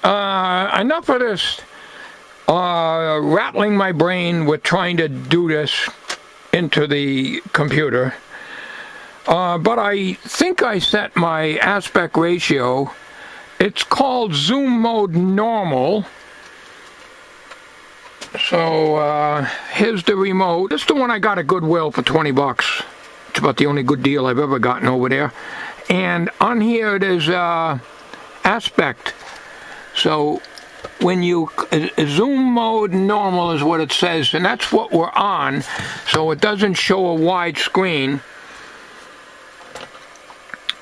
enough of this rattling my brain with trying to do this into the computer. But I think I set my aspect ratio. It's called zoom mode normal. So here's the remote. This is the one I got at Goodwill for 20 bucks. It's about the only good deal I've ever gotten over there. And on here it is aspect. So when you zoom mode normal is what it says, and that's what we're on, so it doesn't show a wide screen.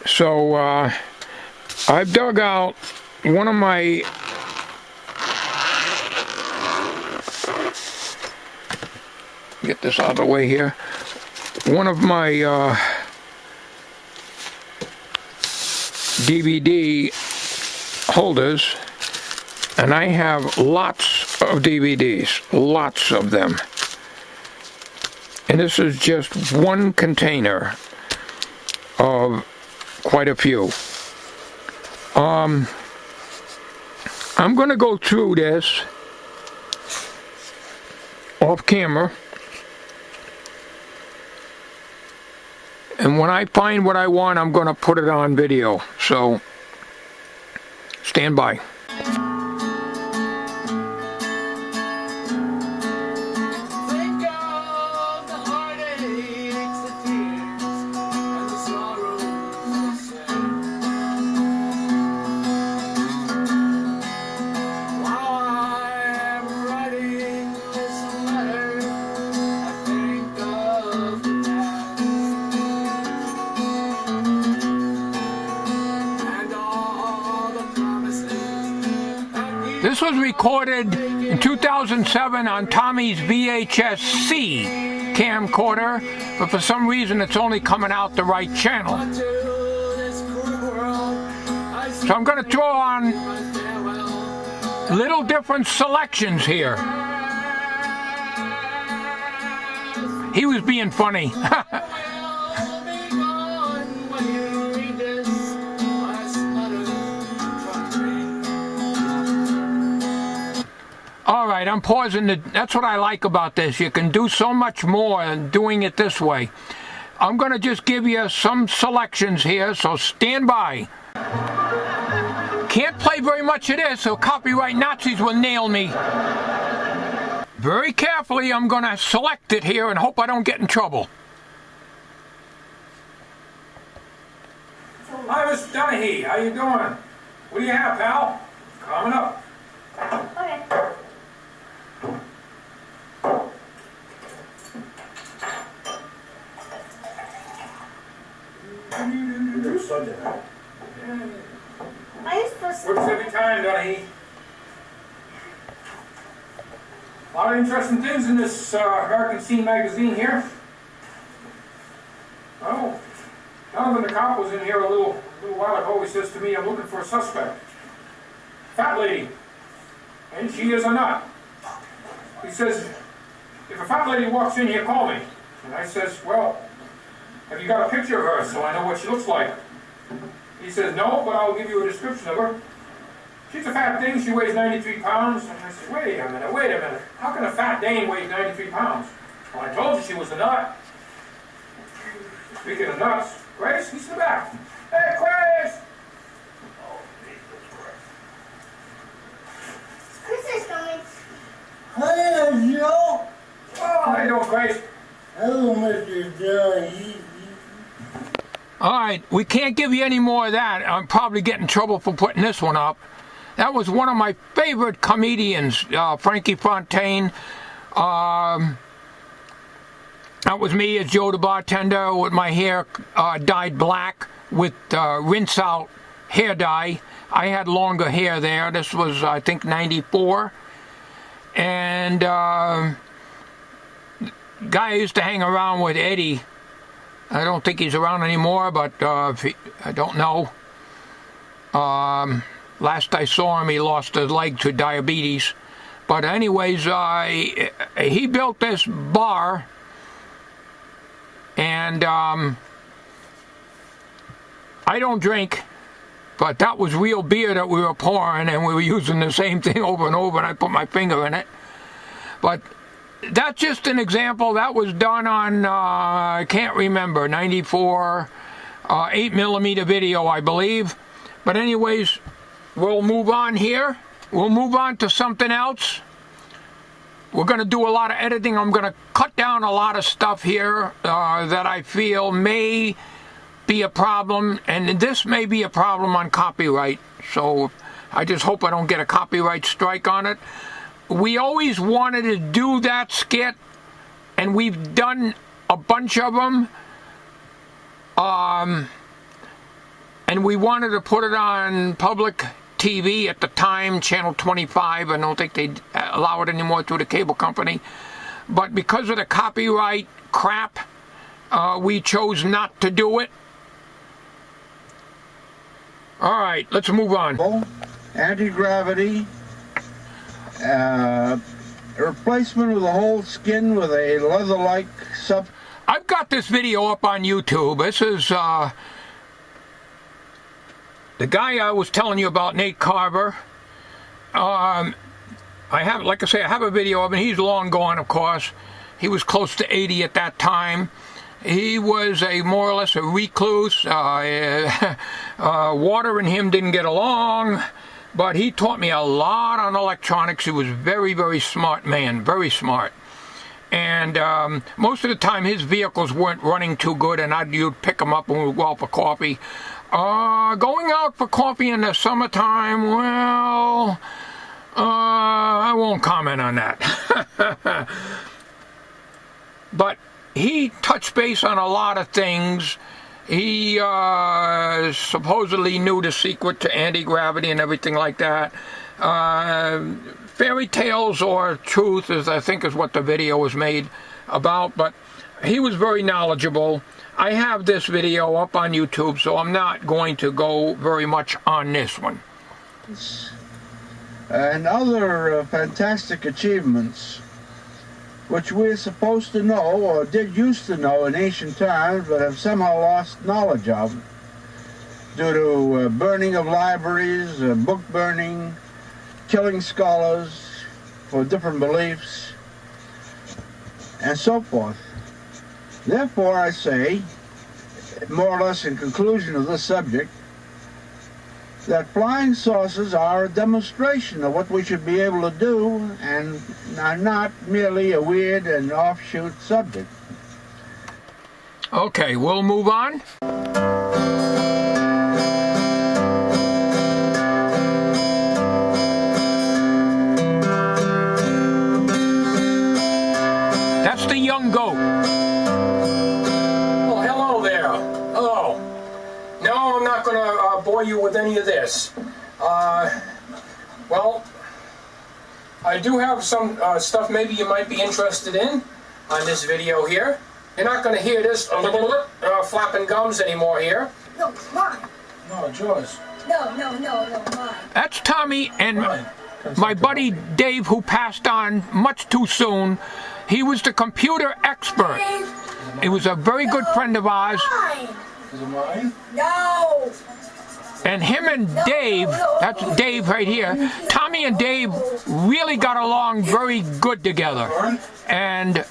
So I've dug out one of my get this out of the way here. One of my DVD holders, and I have lots of DVDs, lots of them. And this is just one container of quite a few. I'm going to go through this off camera, and when I find what I want, I'm going to put it on video. So stand by. This was recorded in 2007 on Tommy's VHS-C camcorder, but for some reason it's only coming out the right channel. So I'm going to throw on little different selections here. He was being funny. Alright, I'm pausing. That's what I like about this. You can do so much more than doing it this way. I'm going to just give you some selections here, so stand by. Can't play very much of this, or copyright Nazis will nail me. Very carefully, I'm going to select it here and hope I don't get in trouble. Hi, Mr. Donahue. How you doing? What do you have, pal? Coming up. Okay. Works every time, Donahue. A lot of interesting things in this American Scene magazine here. Oh, Donovan the cop was in here a little while ago. He says to me, I'm looking for a suspect. Fat lady. And she is a nut. He says, if a fat lady walks in here, call me. And I says, well, have you got a picture of her so I know what she looks like? He says, no, but I'll give you a description of her. She's a fat thing. She weighs 93 pounds. And I said, wait a minute. How can a fat dame weigh 93 pounds? Well, I told you she was a nut. Speaking of nuts, Grace, he's in the back. Hey, Grace! Oh, Jesus Christ. Chris is coming. Hello, Joe. Oh, how you doing, Grace? Hello, Mr. Donahue. Alright, we can't give you any more of that. I'm probably getting in trouble for putting this one up. That was one of my favorite comedians, Frankie Fontaine. That was me as Joe the bartender with my hair dyed black with rinse out hair dye. I had longer hair there. This was, I think, 94. And guy I used to hang around with, Eddie. I don't think he's around anymore, but I don't know. Last I saw him, he lost his leg to diabetes. But anyways, he built this bar, and I don't drink, but that was real beer that we were pouring, and we were using the same thing over and over, and I put my finger in it. But that's just an example. That was done on, I can't remember, 94, 8mm video, I believe. But anyways, we'll move on here. We'll move on to something else. We're going to do a lot of editing. I'm going to cut down a lot of stuff here that I feel may be a problem, and this may be a problem on copyright. So I just hope I don't get a copyright strike on it. We always wanted to do that skit, and we've done a bunch of them. And we wanted to put it on public TV at the time, Channel 25. I don't think they'd allow it anymore through the cable company. But because of the copyright crap, we chose not to do it. All right, let's move on. Antigravity, replacement of the whole skin with a leather-like sub. I've got this video up on YouTube. This is the guy I was telling you about, Nate Carver. I have, like I say, I have a video of him. He's long gone, of course. He was close to 80 at that time. He was more or less a recluse. Water and him didn't get along, but he taught me a lot on electronics. He was very, very smart man, very smart. And most of the time his vehicles weren't running too good, and you'd pick them up and we'd go out for coffee. Going out for coffee in the summertime, well, I won't comment on that. But he touched base on a lot of things. He supposedly knew the secret to anti-gravity and everything like that. Fairy tales or truth, I think is what the video was made about, but he was very knowledgeable. I have this video up on YouTube, so I'm not going to go very much on this one. And other fantastic achievements which we're supposed to know or did used to know in ancient times, but have somehow lost knowledge of due to burning of libraries, book burning, killing scholars for different beliefs, and so forth. Therefore, I say, more or less in conclusion of this subject, that flying saucers are a demonstration of what we should be able to do and are not merely a weird and offshoot subject. Okay, we'll move on. That's the young goat. Well, hello there. Hello. No, I'm not going to bore you with any of this. Well, I do have some stuff maybe you might be interested in on this video here. You're not going to hear this flapping gums anymore here. No, mine. No, it's yours. No, mine. That's Tommy and my buddy Dave, who passed on much too soon. He was the computer expert. He was a very good friend of ours. Mine. Is it mine? No. And him and Dave, that's Dave right here, Tommy and Dave really got along very good together. And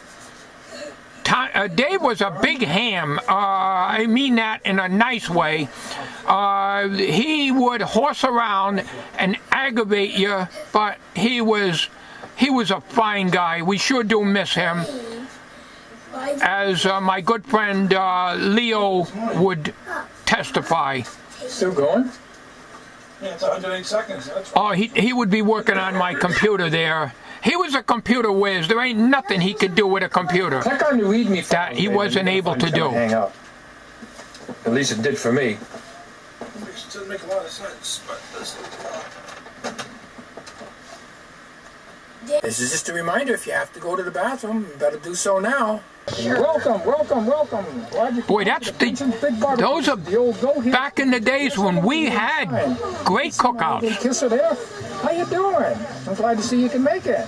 Dave was a big ham. I mean that in a nice way. He would horse around and aggravate you, but he was a fine guy. We sure do miss him. As my good friend Leo would testify. Still going? Yeah, it's 108 seconds. That's Oh, he would be working on my computer there. He was a computer whiz. There ain't nothing he could do with a computer Click on the README that he wasn't able to do. Hang up. At least it did for me. It doesn't make a lot of sense, but this is just a reminder, if you have to go to the bathroom, you better do so now. Welcome. Boy, those are back in the days when we had great cookouts. Kiss her there. How you doing? I'm glad to see you can make it.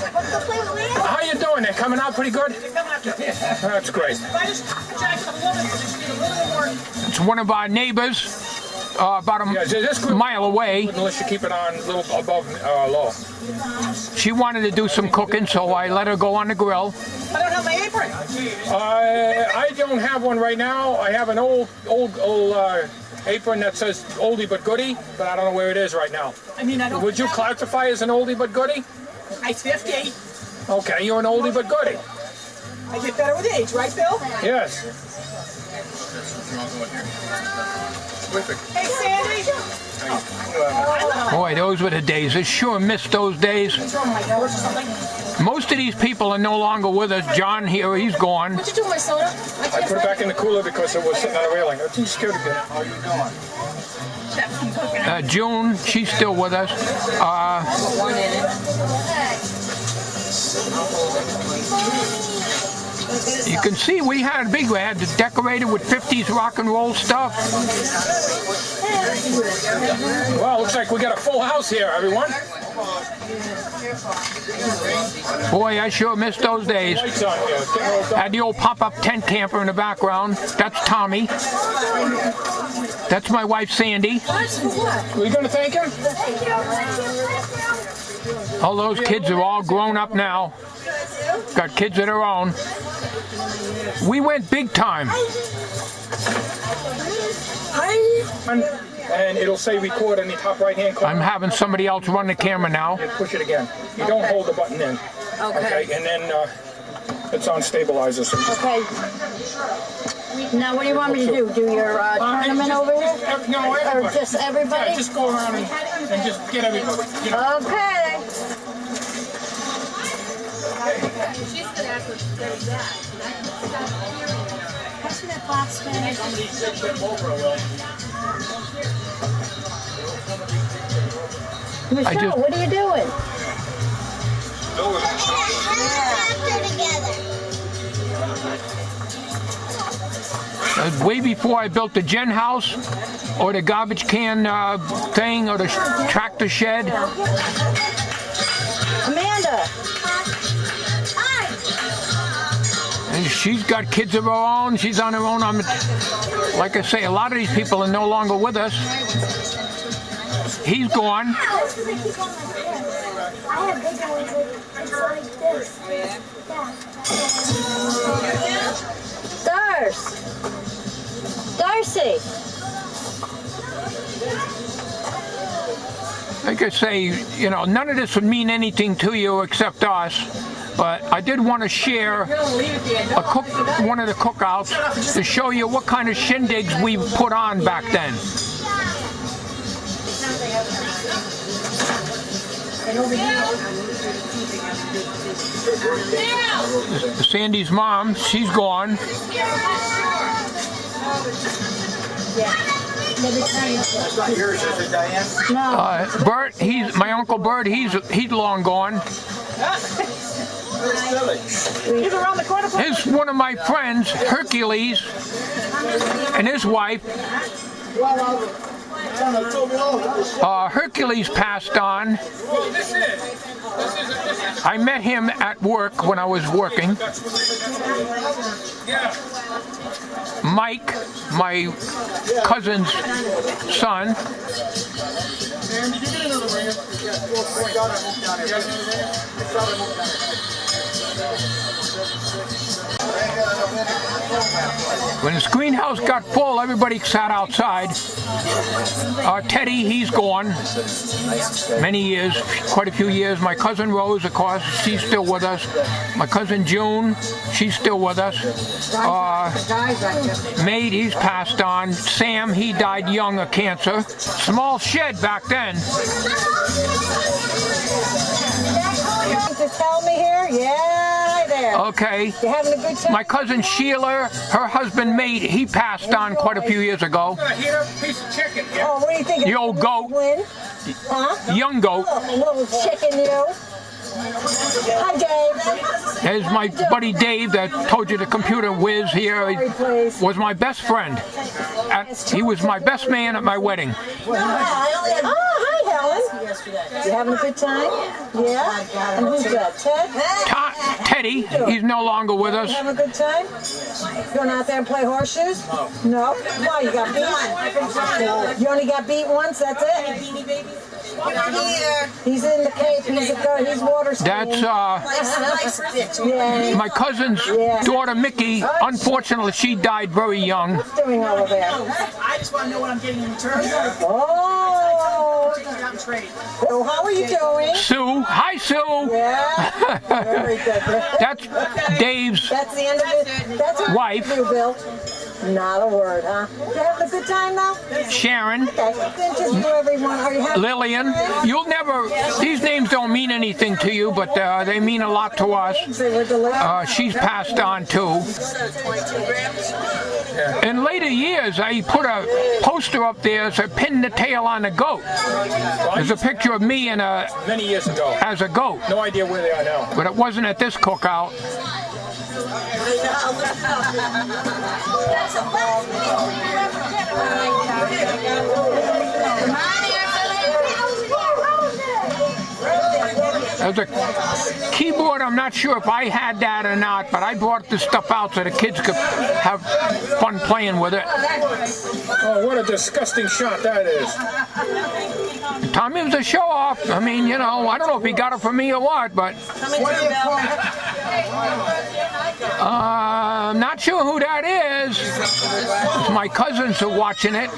How you doing? They're coming out pretty good? That's great. It's one of our neighbors. about a mile away. Unless you keep it on a little above low. She wanted to do some cooking, so I let her go on the grill. I don't have my apron. I don't have one right now. I have an old apron that says oldie but goodie, but I don't know where it is right now. I mean, I don't. Would you classify as an oldie but goodie? I'm 50. Okay, you're an oldie but goodie. I get better with age, right, Bill? Yes. Hey, Sandy. Boy, those were the days. I sure missed those days. What's wrong, my nose or something? Most of these people are no longer with us. John here, he's gone. What you doing, my soda? I put it back in the cooler because it was sitting on a railing. I'm too scared to get it. How you doing? June, she's still with us. You can see we had to decorate it with 50s rock and roll stuff. Well, looks like we got a full house here, everyone. Boy, I sure missed those days. Lights on here. It's getting all dark. Had the old pop-up tent camper in the background. That's Tommy. That's my wife, Sandy. Are you going to thank him? All those kids are all grown up now. Got kids of their own. We went big time. And it'll say record in the top right-hand corner. I'm having somebody else run the camera now. And push it again. You don't hold the button in. Okay. And then it's on stabilizer. So Okay. Now, what do you want me to do? Do your tournament over here? No, Or everybody. just everybody? Yeah, just go around and just get everybody. You know. Okay. Pass me that box, man. Michelle, what are you doing? Way before I built the gen house, or the garbage can thing, or the tractor shed. Amanda. And she's got kids of her own. She's on her own. Like I say, a lot of these people are no longer with us. He's gone. I have big ones. It's like this. Yeah. Darcy. Like I say, you know, none of this would mean anything to you except us. But I did want to share one of the cookouts to show you what kind of shindigs we put on back then. Sandy's mom, she's gone. That's not yours, is it, Diane? No. Bert, my Uncle Bert, he's long gone. He's around the corner. Here's one of my friends, Hercules, and his wife. Hercules passed on. I met him at work when I was working. Mike, my cousin's son. When the greenhouse got full, everybody sat outside. Teddy, he's gone. Many years, quite a few years. My cousin Rose, of course, she's still with us. My cousin June, she's still with us. Mate, he's passed on. Sam, he died young of cancer. Small shed back then. To tell me here? Yeah, hi there. Okay. You having a good time? My cousin Sheila, her husband Mate, he passed on quite a few years ago. Heat up a piece of chicken. Yeah. Oh, what do you think? The old goat. Win? Huh? Young goat. Oh, little chicken, you. Hi, Dave. There's my buddy Dave that told you the computer whiz here. He was my best friend. He was my best man at my wedding. Oh, hi, Helen. yesterday. You having a good time? Yeah? And who's that, Ted? Teddy, he's no longer with us. You having a good time? Going out there and play horseshoes? No. Why, you got beat? You only got beat once, that's it? Beanie Baby. He's in the cave, he's water skiing. That's Yeah. my cousin's daughter, Mickey. Unfortunately, she died very young. What's doing over there? I just want to know what I'm getting in return. Oh! Take it out and trade. So how are you doing? Sue. Hi, Sue. Yeah. Very good. That's Dave's That's the end of it. That's what wife. you do, Bill. Not a word, huh? You having a good time now? Sharon. Okay. Then just do everyone. Are you having Lillian. You'll never, these names don't mean anything to you, but they mean a lot to us. They were delicious. She's passed on too. In later years, I put a poster up there that pinned the tail on a goat. There's a picture of me and Many years ago. as a goat, No idea where they are now. but it wasn't at this cookout. There's a keyboard, I'm not sure if I had that or not, but I brought this stuff out so the kids could have fun playing with it. Oh, what a disgusting shot that is. Tommy was a show-off. I mean, you know, I don't know if he got it from me or what, but I'm not sure who that is. It's my cousins are watching it.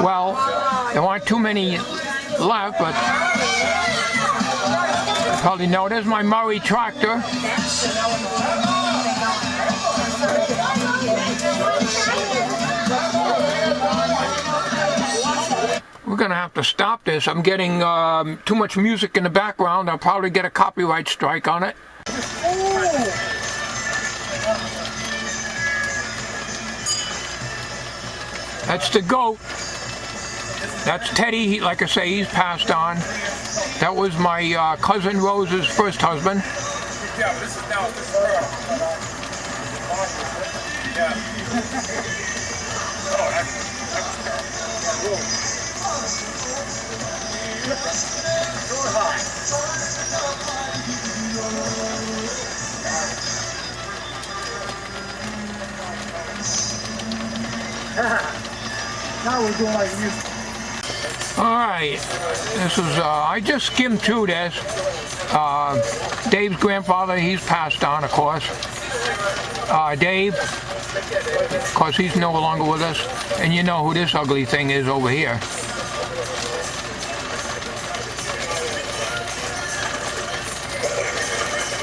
Well, there aren't too many left, but you probably know. There's my Murray tractor. We're gonna have to stop this. I'm getting too much music in the background. I'll probably get a copyright strike on it. That's the goat. That's Teddy. Like I say, he's passed on. That was my cousin Rose's first husband. Yeah, this is now Now we're doing like this. Alright, this is, I just skimmed through this. Dave's grandfather, he's passed on, of course. Dave, of course, he's no longer with us. And you know who this ugly thing is over here.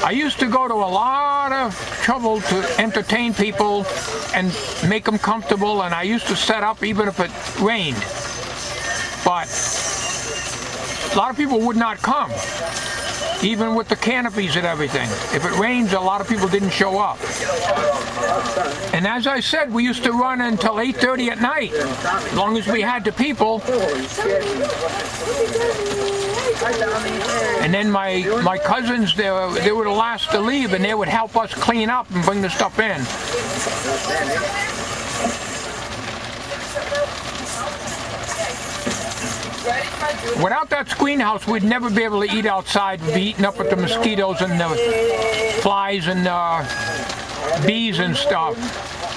I used to go to a lot of trouble to entertain people and make them comfortable, and I used to set up even if it rained. But a lot of people would not come, even with the canopies and everything. If it rains, a lot of people didn't show up. And as I said, we used to run until 8:30 at night, as long as we had the people. And then my cousins, they were the last to leave, and they would help us clean up and bring the stuff in. Without that screen house, we'd never be able to eat outside. We'd be eaten up with the mosquitoes and the flies and bees and stuff.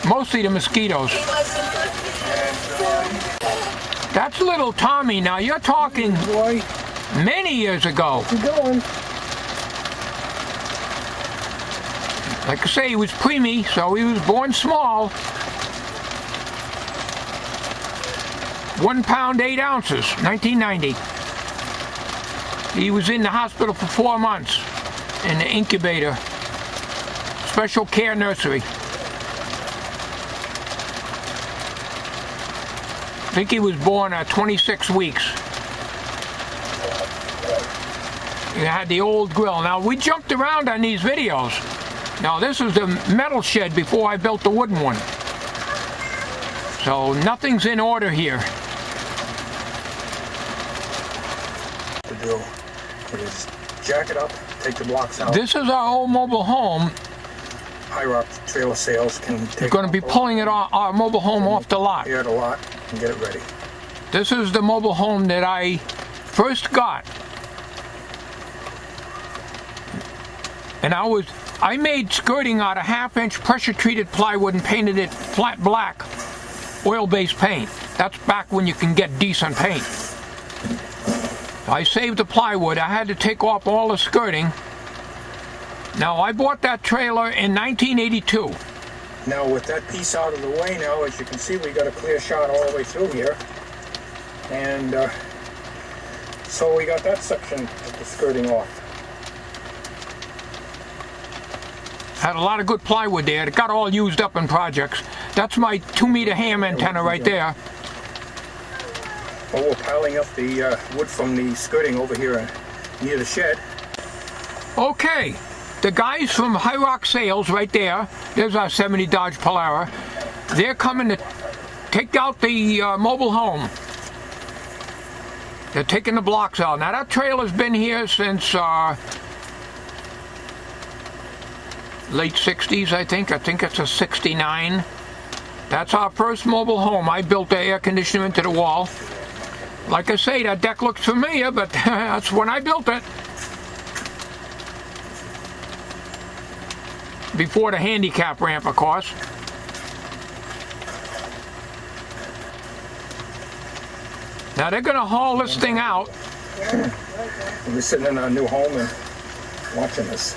Mostly the mosquitoes. That's little Tommy. Now you're talking many years ago. Like I say, he was preemie, so he was born small. 1 pound 8 ounces, 1990. He was in the hospital for 4 months in the incubator, special care nursery. I think he was born at 26 weeks. He had the old grill. Now we jumped around on these videos. Now this is the metal shed before I built the wooden one. So nothing's in order here. To do is jack it up, take the blocks out. This is our old mobile home. High rock trailer sales can We're take going to be pulling it off, our mobile home off the lot. here at a lot and get it ready. This is the mobile home that I first got And I made skirting out of 1/2-inch pressure treated plywood and painted it flat black, oil-based paint. That's back when you can get decent paint. I saved the plywood. I had to take off all the skirting. Now, I bought that trailer in 1982. Now with that piece out of the way now, as you can see, we got a clear shot all the way through here. And so we got that section of the skirting off. Had a lot of good plywood there. It got all used up in projects. That's my 2-meter ham antenna right there. Well, we're piling up the wood from the skirting over here near the shed. Okay, the guys from High Rock Sales right there, there's our 70 Dodge Polara. They're coming to take out the mobile home. They're taking the blocks out. Now that trailer's been here since late 60s, I think. I think it's a 69. That's our first mobile home. I built the air conditioner into the wall. Like I say, that deck looks familiar, but that's when I built it. Before the handicap ramp, of course. Now they're going to haul this thing out. We're sitting in our new home and watching this.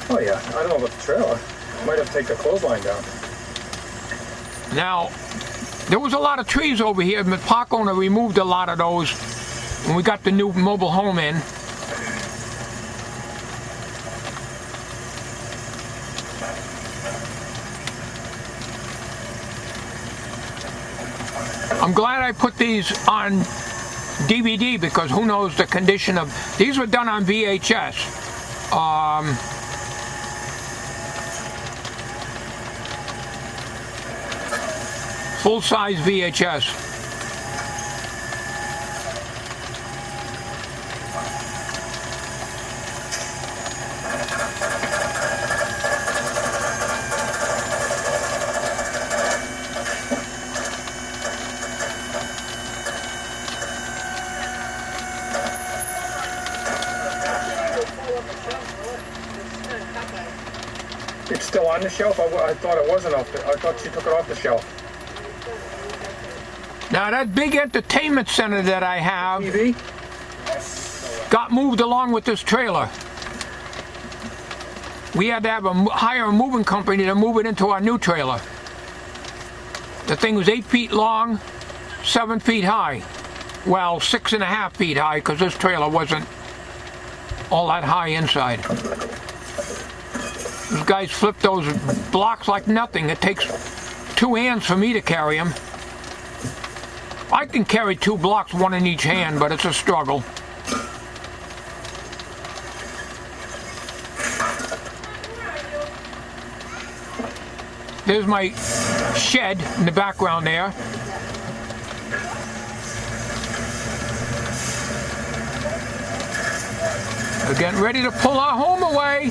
Oh yeah, I don't know about the trailer. Might have to take the clothesline down. Now, there was a lot of trees over here, but the park owner removed a lot of those when we got the new mobile home in. I'm glad I put these on DVD because who knows the condition of... These were done on VHS. Full-size VHS. It's still on the shelf? I thought it wasn't off the... I thought she took it off the shelf. Now that big entertainment center that I have TV? got moved along with this trailer. We had to hire a moving company to move it into our new trailer. The thing was 8 feet long, 7 feet high. Well, 6.5 feet high because this trailer wasn't all that high inside. These guys flip those blocks like nothing. It takes 2 hands for me to carry them. I can carry 2 blocks, 1 in each hand, but it's a struggle. There's my shed in the background there. We're getting ready to pull our home away.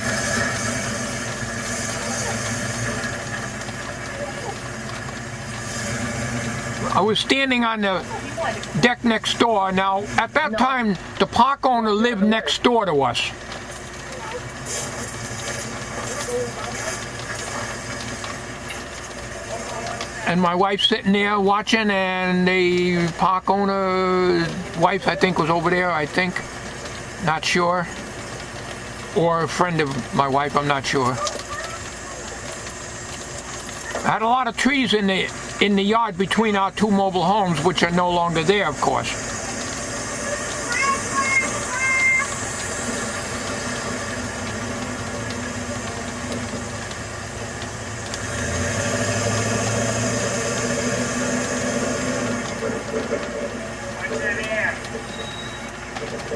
I was standing on the deck next door. Now, at that time, the park owner lived next door to us. And my wife's sitting there watching, and the park owner's wife, I think, was over there, I think. Not sure. Or a friend of my wife, I'm not sure. I had a lot of trees in the yard between our 2 mobile homes, which are no longer there, of course.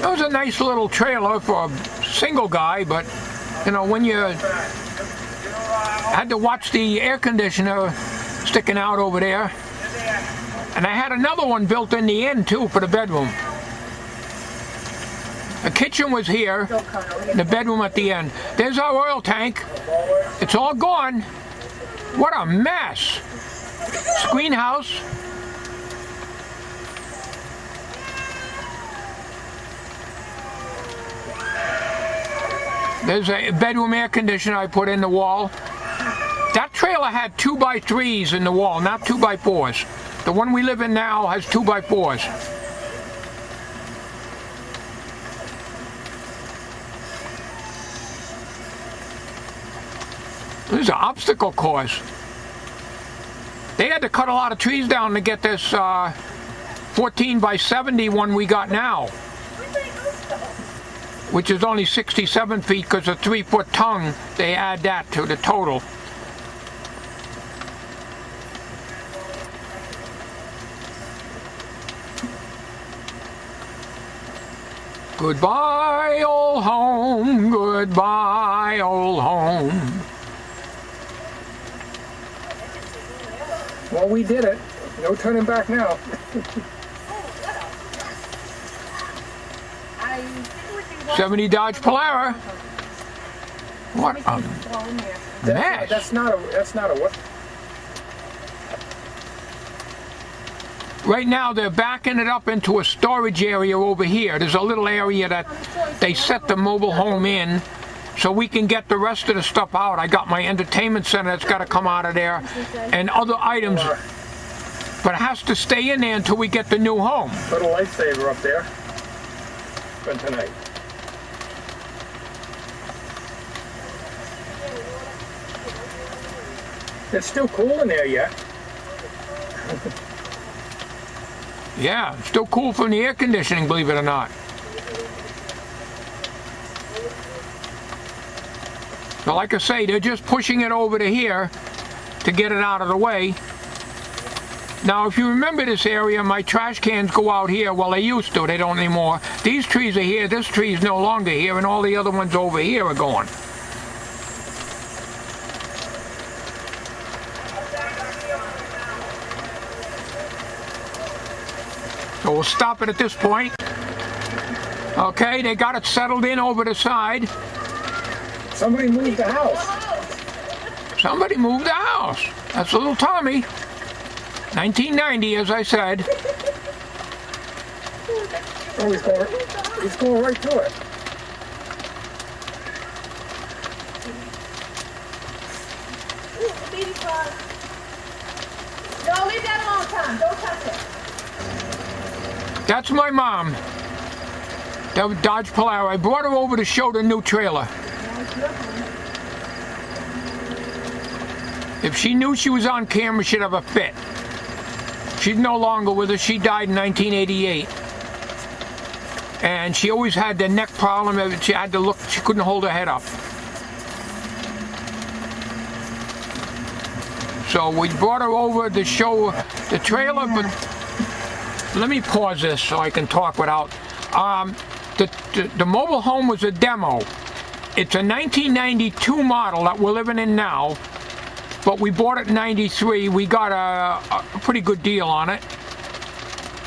That was a nice little trailer for a single guy, but you know, when you had to watch the air conditioner sticking out over there. And I had another one built in the end too for the bedroom. The kitchen was here, the bedroom at the end. There's our oil tank. It's all gone. What a mess. Screen house. There's a bedroom air conditioner I put in the wall. That trailer had 2x3s in the wall, not 2x4s. The one we live in now has 2x4s. This is an obstacle course. They had to cut a lot of trees down to get this 14x70 one we got now, which is only 67 feet because a 3-foot tongue, they add that to the total. Goodbye, old home, goodbye, old home. Well, we did it. No turning back now. 70 Dodge Polara. What a mess. That's not a what? Right now they're backing it up into a storage area over here. There's a little area that they set the mobile home in so we can get the rest of the stuff out. I got my entertainment center that's got to come out of there and other items, but it has to stay in there until we get the new home. Put a lifesaver up there for tonight. It's still cool in there yet. Yeah, it's still cool from the air conditioning, believe it or not. So like I say, they're just pushing it over to here to get it out of the way. Now, if you remember this area, my trash cans go out here. Well, they used to. They don't anymore. These trees are here. This tree is no longer here, and all the other ones over here are gone. So we'll stop it at this point. Okay, they got it settled in over the side. Somebody moved the house. Somebody moved the house. That's little Tommy. 1990, as I said. Oh, he's going right to it. No, leave that alone, Tom. Don't touch it. That's my mom. That was Dodge Polara. I brought her over to show the new trailer. If she knew she was on camera, she'd have a fit. She's no longer with us. She died in 1988. And she always had the neck problem. She had to look, she couldn't hold her head up. So we brought her over to show the trailer, but let me pause this so I can talk without. The mobile home was a demo. It's a 1992 model that we're living in now, but we bought it in 93. We got a pretty good deal on it.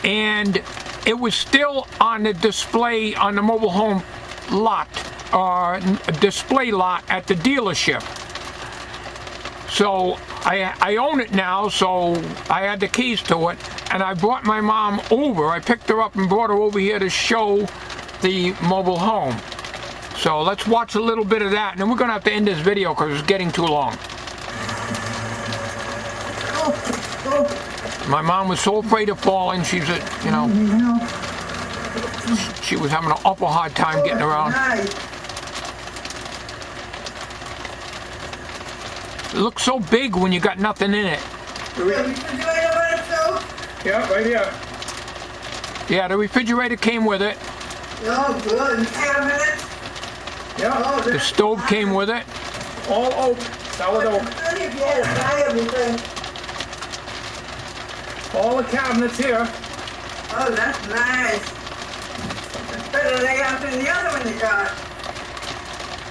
And it was still on the display on the mobile home lot, display lot at the dealership. So I own it now, so I had the keys to it, and I brought my mom over. I picked her up and brought her over here to show the mobile home. So let's watch a little bit of that, and then we're going to have to end this video because it's getting too long. My mom was so afraid of falling. She's a, you know, she was having an awful hard time getting around. It looks so big when you got nothing in it. Yeah, right here. Yeah, the refrigerator came with it. Oh, good. Cabinet. Yeah. The stove came with it. All oak, solid oak. Everything. All the cabinets here. Oh, that's nice. It's better layout than the other one you got.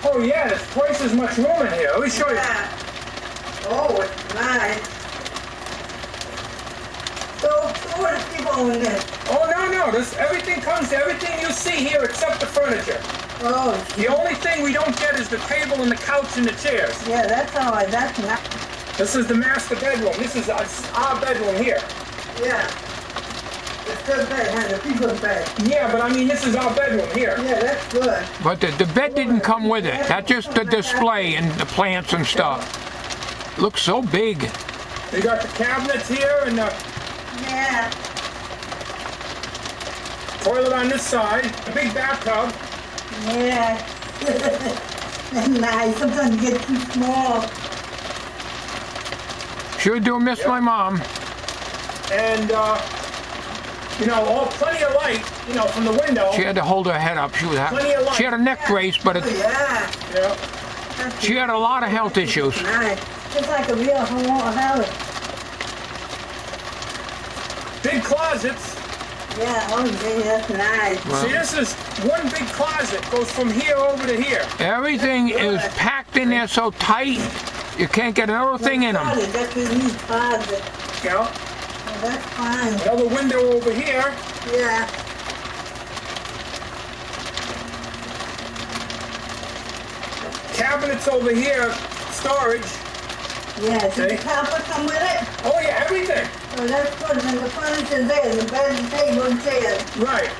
Oh yeah, there's twice as much room in here. Let me show you. Yeah. Oh, it's nice. So, what is people in this? Oh no, everything you see here except the furniture. Oh, The only thing we don't get is the table and the couch and the chairs. yeah, that's nice. This is the master bedroom. This is our bedroom here. Yeah. It's that's good bed, huh? The people's bed. Yeah, but I mean, this is our bedroom here. Yeah, that's good. But the bed didn't come with it. That's just the display and the plants and stuff. Looks so big. We got the cabinets here and the Yeah. toilet on this side, a big bathtub. Yeah. That's nice. Sometimes you get too small. Sure do miss my mom. And, you know, plenty of light, you know, from the window. She had to hold her head up. Plenty of light. She had a neck brace, but Oh, yeah. Yeah. she had a lot of health issues. Nice. Just like a real house. Big closets. Yeah, oh, yeah, that's nice. See, this is one big closet. Goes from here over to here. Everything is packed in there so tight, you can't get another thing in them. That's a new closet. You know, Oh, that's fine. another window over here. Yeah. Cabinets over here. Storage. Yeah, does Okay. the carpet come with it? Oh yeah, everything. Oh, that's good. And the furniture there, the bed and table and chairs. Right.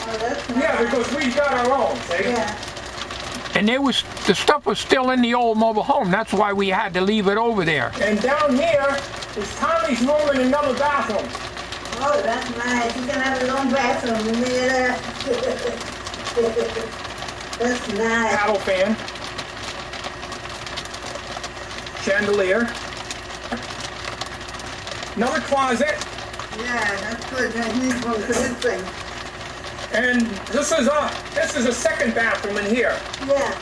Oh, that's nice. Yeah, because we've got our own. See. Yeah. And the stuff was still in the old mobile home. That's why we had to leave it over there. And down here is Tommy's room and another bathroom. Oh, that's nice. You can have your own bathroom in there. That's nice. Paddle fan. Chandelier. Another closet. Yeah, that's good. That needs one for this thing. And this is a second bathroom in here. Yeah.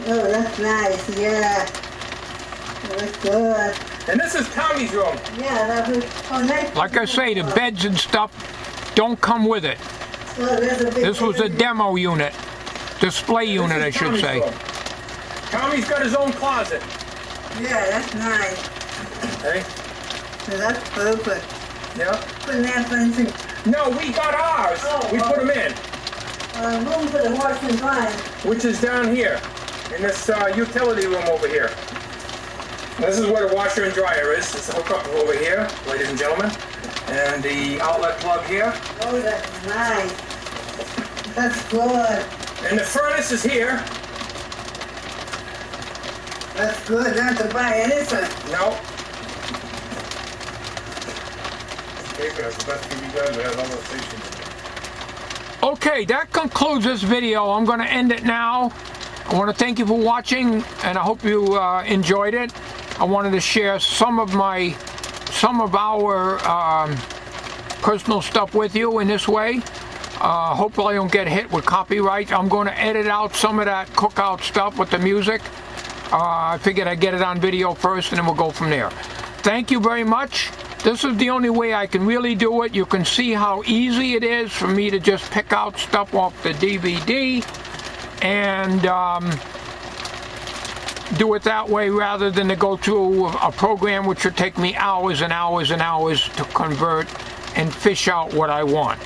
Oh, that's nice. Yeah. Oh, that's good. And this is Tommy's room. Yeah, that was nice. Like I say, the beds and stuff don't come with it. Oh, there's a big This was a demo unit. Display This unit, is I should Tommy's say. room. Tommy's got his own closet. Yeah, that's nice. Okay. So that's perfect. Yeah. Putting that thing in. No, we got ours. Oh, We put them in, Room for the horse and drying. which is down here in this utility room over here. This is where the washer and dryer is. It's a hookup over here, ladies and gentlemen. And the outlet plug here. Oh, that's nice. That's good. And the furnace is here. That's good. Not to buy anything. No. Okay, that concludes this video. I'm going to end it now. I want to thank you for watching, and I hope you enjoyed it. I wanted to share some of our personal stuff with you in this way. Hopefully I don't get hit with copyright. I'm going to edit out some of that cookout stuff with the music. I figured I'd get it on video first, and then we'll go from there. Thank you very much. This is the only way I can really do it. You can see how easy it is for me to just pick out stuff off the DVD and do it that way rather than to go through a program which would take me hours and hours and hours to convert and fish out what I want.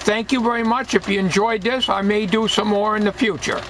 Thank you very much. If you enjoyed this, I may do some more in the future.